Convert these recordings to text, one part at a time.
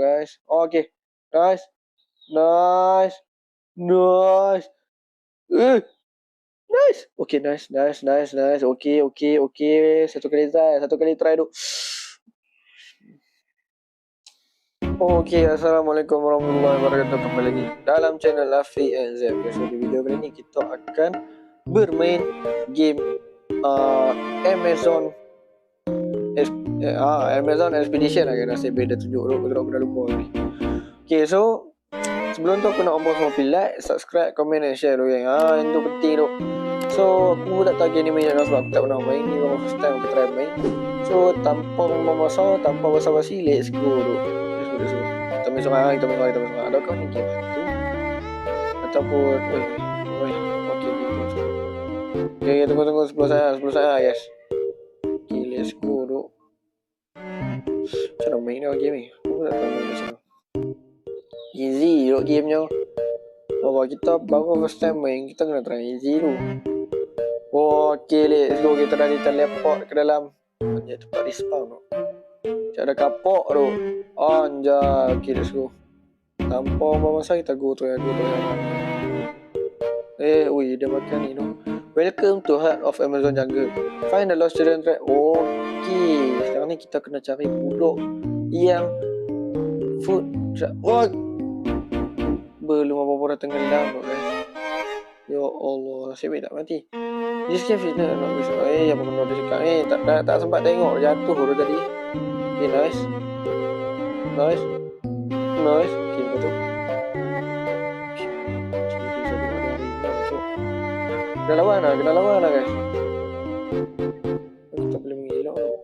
guys. Okay. Nice. Nice. Nice. Nice. Okay, nice. Okay. Satu kali try dulu. Okay, Assalamualaikum warahmatullahi wabarakatuh. Kembali lagi dalam channel Afi and Zep. So, di video kali ini kita akan bermain game Amazon Amazon Expedition lah. Nasib beda tunjuk dulu. Aku dah lupa ni. Okay, so sebelum tu aku nak ombong semua like, subscribe, comment and share dulu yang itu penting tu. So aku tak tahu game ni main sebab aku tak pernah main ni. First time aku try main. So tanpa memasa, tanpa basa-basi, let's go dulu. Kita main seorang. Ada kau ni game tu ataupun okay, tunggu 10 saya guys. Okay, let's go dulu. Macam mana main ni game ni? Aku tak tahu main macam mana. Easy dulu gamenya. Kalau kita baru first time main, kita kena try easy dulu. Okay, let's go. Kita dah teleport ke dalam tempat respawn tu. Macam ada kapok tu. Anjay. Okay, let's go. Tanpa masa kita go tu yang dia makan ni tu. Welcome to Heart of Amazon Jungle. Find the lost children track. Okay, sekarang ni kita kena cari budak yang food track. Belum apa-apa dah tenggelam tu guys. Ya Allah, nasib tak mati. This game is not bisa. Apa benda dia cakap? Tak sempat tengok jatuh tu tadi. Okay, nice. Okay, betul. Kena lawan lah guys. Kita boleh mengelak tu.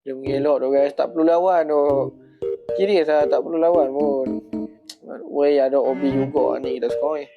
Dia mengelak tu guys. Tak perlu lawan tu. Serius lah, tak perlu lawan pun. Weh, ada OB juga ni kita sekarang ni.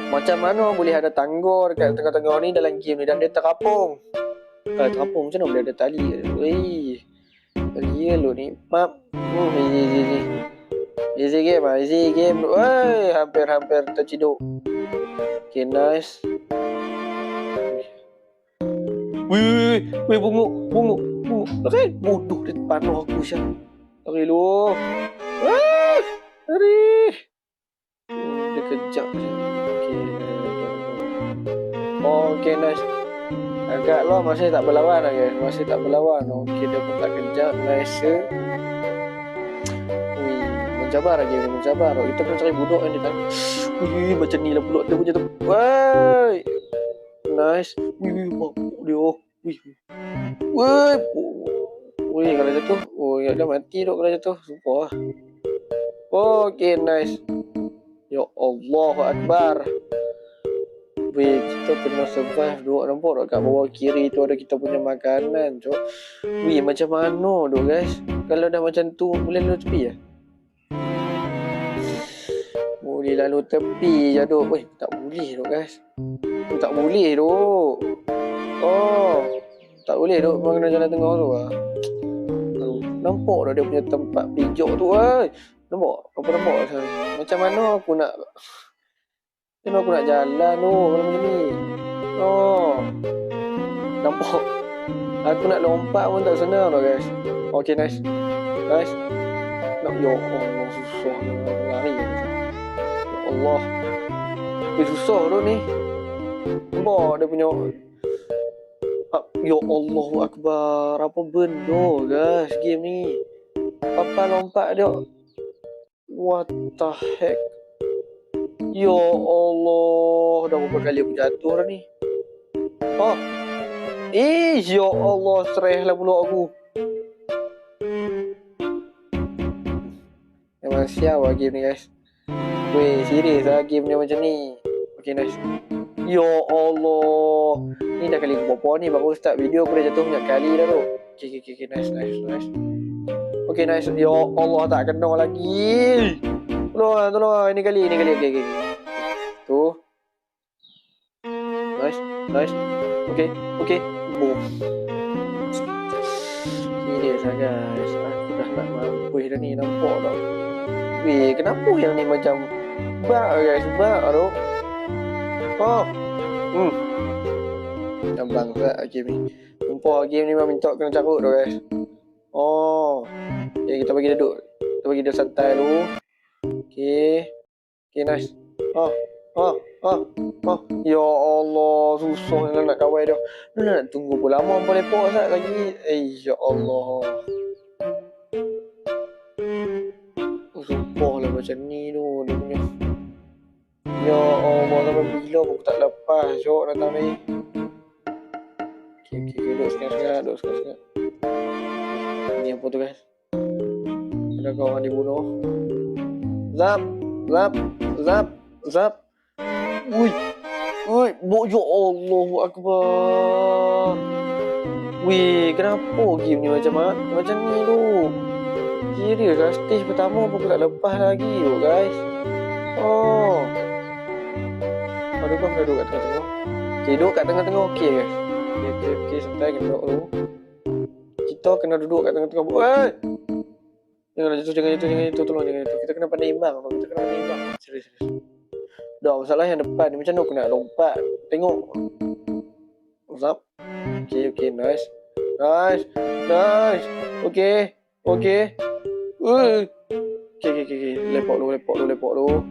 Macam mana boleh ada tangga dekat tengah-tengah ni dalam game ni dan dia terapung. Kalau terapung macam mana boleh ada tali? Weh, real lo ni. Map. Easy game. Weh, hampir terciduk. Okay, nice. Weh, bungu. Okay, bodoh dia panuh aku siap. Okay, lu. Lari. Dia kejap je. Okay, nice. Agak lah masih tak berlawan lah guys. Okay, dia pun tak kejap. Nice. Mencabar lagi. Kita pun cari budak yang dia tak. Macam ni lah pula dia punya tu. Woi. Nice. Mabuk dia. Wih, kalau jatuh. Ya dah mati dok kalau jatuh. Sumpah. Okay, nice. Ya Allahu Akbar. Wih, kita pernah survive duk. Nampak tak kat bawah kiri tu ada kita punya makanan, cok. Wih, macam mana duk guys? Kalau dah macam tu boleh lalu tepi ya? Boleh lalu tepi je duk. Wih, tak boleh duk guys. Tak boleh duk. Tak boleh duk kena jalan tengah tu lah. Nampak dah dia punya tempat pijak tu. Nampak? Apa nampak saya? Macam mana aku nak jalan tu kalau macam ni? Nampak? Aku nak lompat pun tak senang dah guys. Okay, nice. Ya Allah, susah nak lari. Ya Allah. Susah tu ni. Nampak dia punya. Ya Allahu Akbar. Apa benda guys game ni? Apa lompat dia? What the heck? Ya Allah. Dah berapa kali aku jatuh dah ni? Ya Allah. Stress lah pula aku. Memang sial lah game ni guys. Weh, serius lah game ni macam ni. Okay, nice. Ya Allah. Ni dah kali berapa ni baru start video aku dah jatuh banyak kali dah tu. Okay, nice. Okay, nice. Ya Allah, tak kena lagi. Tolong. Ini kali. Okay. Tu. Nice. Okay. Boom. Serius lah guys. Aku dah tak mampu dah ni. Nampak tak? Weh, kenapa yang ni macam bug guys? Bug tu. Yang bangsa game ni. Sumpah game ni memang minta kena carut tu guys. Oh. Okay, kita bagi duduk. Kita bagi dia santai dulu. Okay. Okay, nice. Oh. Ya Allah, susah nak kawal dia. Nak tunggu pun lama boleh lepak sat lagi. Ya Allah. Sumpah lah macam ni tu dia punya. Ya Allah, sampai bila aku tak lepas jok datang ni. Okay, duduk sekat. Ni apa tu guys? Ada kawan dibunuh. Zap. Ui, ya Allahu Akbar. Wih, kenapa game ni macam ni tu? Serius lah, stage pertama pun aku tak lepas lagi tu guys. Oh. Aduh, kau kena duduk kat tengah-tengah. Okay, duduk kat tengah-tengah okey guys. Okay, santai kena duduk dulu. Kita kena duduk kat tengah-tengah. Woi! Jangan jatuh, tolong jangan jatuh. Kita kena pandai imbang. Serius. Dah, masalah yang depan ni macam mana aku nak lompat? Tengok. Zap. Okay, nice. Okay. Okay. Lepak dulu.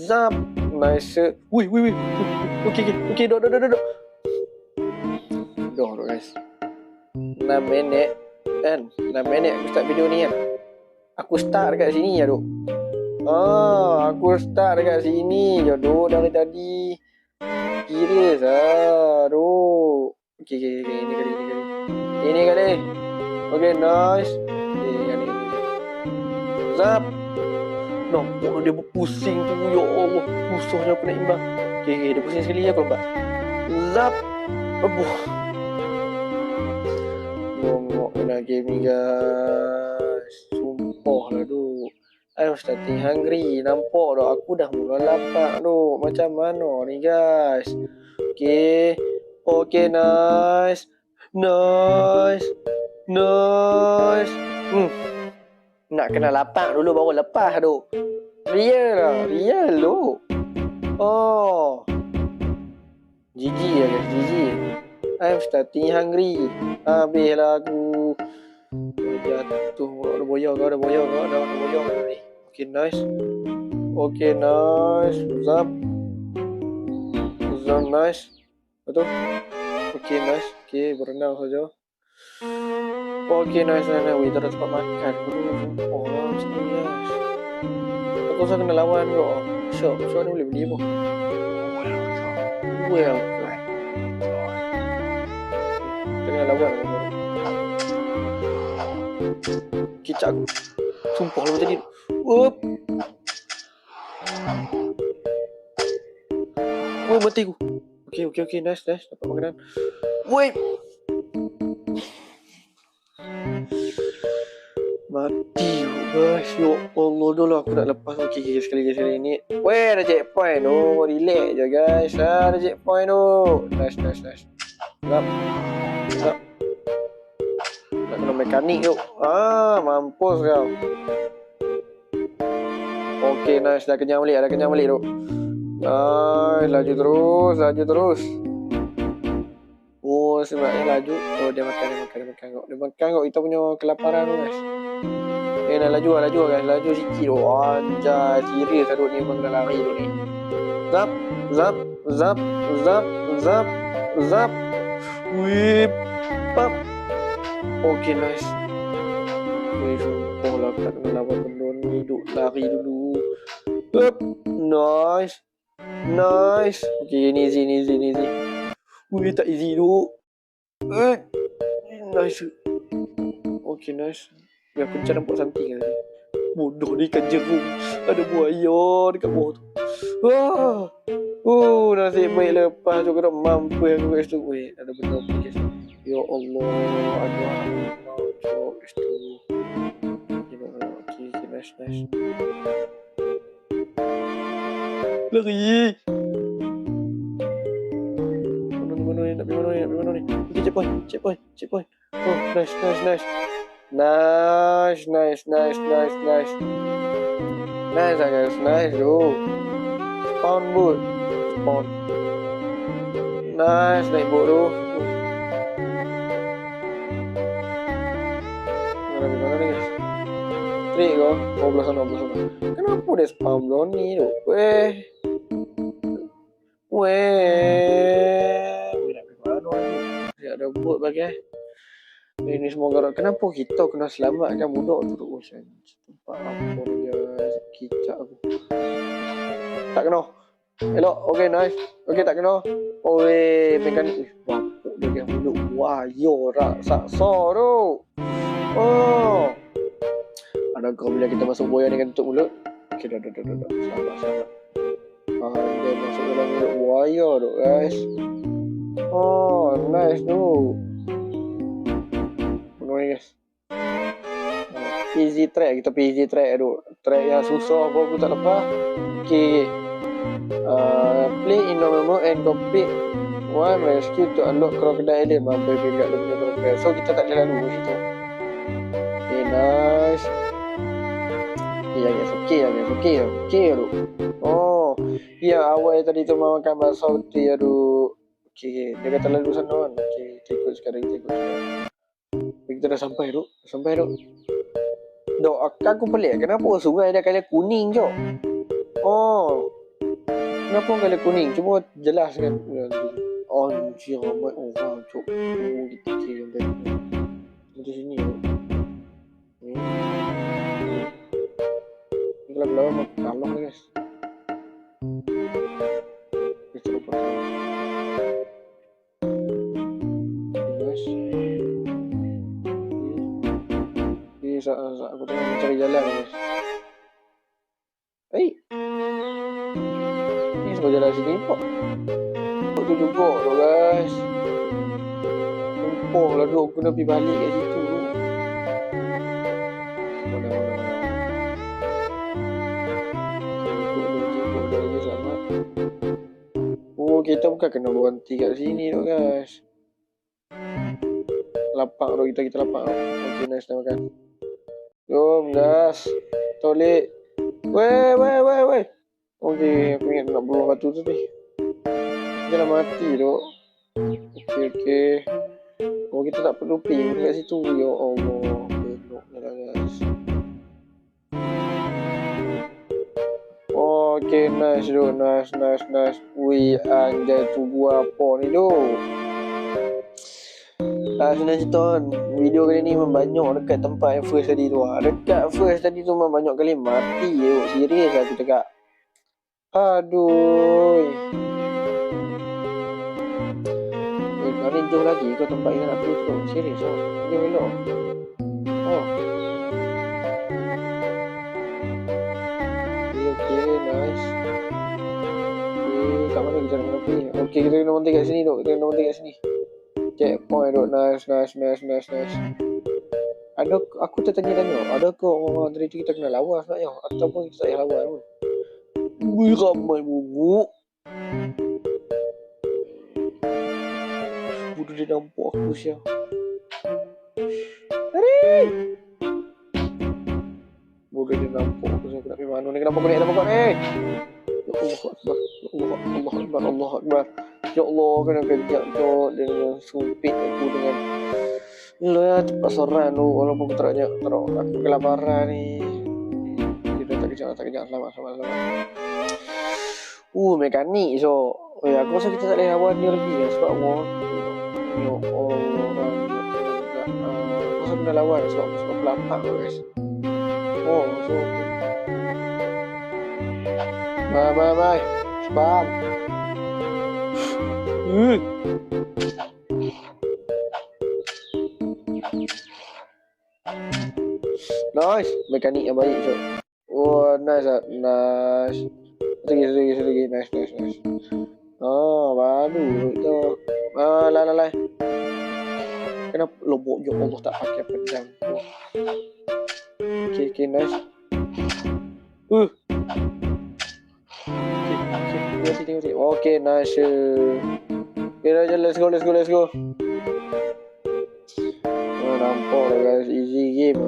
Zap. Nice. Wih. Okay, duduk. Dah guys. 6 minit kan? 6 minit aku start video ni kan? Aku start dekat sini ya, Duk. Aku start dekat sini je, Duk, dari tadi. Serius lah, Duk. Okay, ini kali. Okay, nice. Ini. Zap. Nampak dia berpusing tu, ya Allah. Susahnya aku nak imbang. Okay, dia pusing sekali aku lompat. Zap. Ngomong kena game ni guys. Sumpah lah tu. I'm starting hungry. Nampak tak aku dah mula lapar tu. Macam mana ni guys? Okay, nice. Nak kena lapar dulu baru lepas tu. Real tu. Oh. GG ya guys, GG. I'm starting hungry. Habislah aku. Jatuh. Ada boyang kau ni. Okay, nice. Zap, nice. Betul? Okay, nice. Okay, berenang saja. Okay, nice. Wih, tak ada tempat makan. Oh, macam ni guys. Aku rasa kena lawan kau. Shop ni boleh beli apa? Welcome. Kena lawan aku. Kicak aku. Sumpah lah macam ni. Woi, mati aku. Okay, nice. Dapat makanan. Woi. Mati guys. Ya Allah, dah lah aku nak lepas. Okay, sekali ni. Weh, ada checkpoint tu. Relax je guys. Ada checkpoint tu. Nice. Zap. Nak kena mekanik tu. Mampus kau. Okay, nice. Dah kenyang balik tu. Nice. Laju terus. Oh, sebabnya laju. Oh, dia makan kok. Kita punya kelaparan tu guys. Nak laju guys. Laju sikit tu. Anjay, serius aduk ni memang kena lari tu ni. Zap. Whip. Pap. Okay, nice. Wih, sumpah lah aku tak kena lawan benda ni. Duk lari dulu. Nice. Okay, ini easy. Wih, tak easy tu. Nice. Okay, nice. Biar aku macam nampak something tadi. Bodoh ni ikan jerung. Ada buaya dekat bawah tu. Nasib baik lepas tu kena mampu yang guys tu. Weh, ada benda apa guys. Ya Allah, ada guys tu. Okay, nice. Lari. Mana ni? Okay, checkpoint. Oh, nice. Nice lah guys, nice tu. Spawn. Nice, naik boat tu. Mana ni guys? Trik kau. Oh, belah sana. Kenapa dia spam belah ni tu? Weh. Nak pergi mana lagi? Dia ada boat bagi. Ini semua garak. Kenapa kita kena selamatkan budak tu? Tempat apa dia? Kicap aku. Tak kena. Elok. Okay, nice. Okay, tak kena. Oh, mekanik. Bapuk dia yang mulut. Wah, yo raksasa tu. Oh. Adakah bila kita masuk buaya ni kan tutup mulut? Okay, dah. Sabar. Dia masuk dalam mulut buaya tu, guys. Oh, nice tu. Bunuh ni, guys. Easy track. Kita pergi easy track tu. Track yang susah pun aku tak lepas. Okay. Play in normal mode and complete one rescue to unlock crocodile alien. Mampu pergi kat lebih crocodile. So kita tak jalan dulu situ. Okay, nice. Okay tu. Oh, ya awal tadi tu makan bakso tu ya tu. Okay, dia kata lalu sana kan. Okay, ikut sekarang. Kita dah sampai tu. Dok, aku pelik. Kenapa sungai ada colour kuning je? Oh, kenapa colour kuning? Cuba jelaskan. Anjir, ramai orang cok. Oh, kita kira tadi. Macam sini tu. Gelap-gelap mah kalong guys. Kita lupa. Guys. Ini aku tengah mencari jalan guys. Ini semua jalan sini kok. Kok tu juga tu guys. Tumpuk lah tu. Aku kena pergi balik kat situ tu. Oh, kita bukan kena berhenti kat sini tu guys. Lapak tu kita lapak. Okay, nice dah makan. Jom gas. Tolik. Weh. Okay, aku ingat nak bunuh batu tu ni. Dia dah mati tu. Okay. Oh, kita tak perlu pergi kat situ. Ya Allah. Belok dah guys. Okay, nice tu. Nice. Wih, anjay tu gua apa ni tu. Senang cerita kan, video kali ni membanyak dekat tempat yang first tadi tu. Dekat first tadi tu membanyak kali mati je. Serius aku cakap. Aduh. Mari jom lagi kau tempat yang nak pergi tu. Serius lah. Dia belok. Oh. Okay, nice. Kat mana kita nak pergi? Okay, kita kena berhenti kat sini tu. Checkpoint tu. Nice. Aku tertanya-tanya, adakah orang tadi tu kita kena lawan sebenarnya? Ataupun kita tak payah lawan pun? Wih, ramai bunguk. Budak dia nampak aku siap. Tarik! Budak dia nampak aku siap. Aku nak pergi mana ni? Kenapa kau ni? Allah Akbar. Ya Allah, kena kejap tu dengan sumpit aku dengan lah tempat soran tu. Walaupun aku teruk aku kelaparan ni. Kita tak kejap. Selamat. Mekanik so. Aku rasa kita tak boleh lawan dia lagi ya, sebab Allah. Ya Allah. Aku rasa kena lawan sebab lapar guys. Oh, so. Bye. Spam. Nice, mekanik yang baik so. Oh, nice. Sedikit. Nice. Oh, baru tu. Lai. Kenapa lobok je Allah tak pakai pedang? Okay, nice. Tengok. Okay, nice. Okay, let's go. Nampak lah guys, easy game.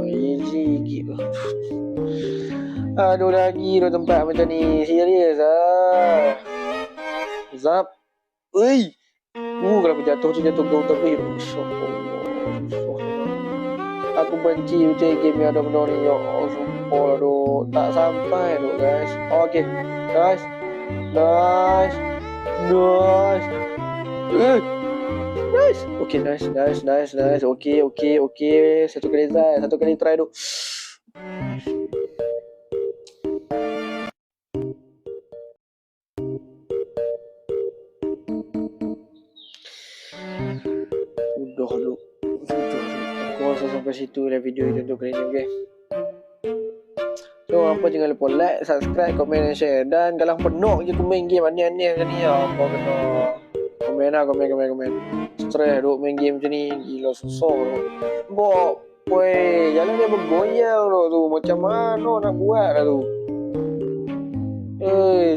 Aduh, lagi tu tempat macam ni. Serius lah. Zap. Ui. Kalau jatuh tu jatuh gau tapi Masya Allah. Aku benci macam game yang ada benda ni. Ya Allah, sumpah lah tu. Tak sampai tu guys. Okay. Guys. Nice. Nice. Nice. Okay, nice. Okay. Satu kali try tu. Sudah tu. Aku rasa sampai situ lah video itu untuk kali ni, okay. So, apa jangan lupa like, subscribe, komen dan share. Dan kalau penuh je aku main game aneh-aneh macam ni, apa kena komen. Stress duk main game macam ni. Gila susah tu. Bok, weh, jalan dia bergoyang tu. Macam mana nak buat lah tu.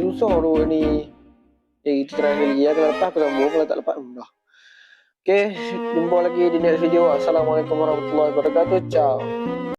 Susah tu ni. Kita try lagi ya. Kalau lepas aku sambung, kalau tak lepas dah. Okay, jumpa lagi di next video. Assalamualaikum warahmatullahi wabarakatuh. Ciao.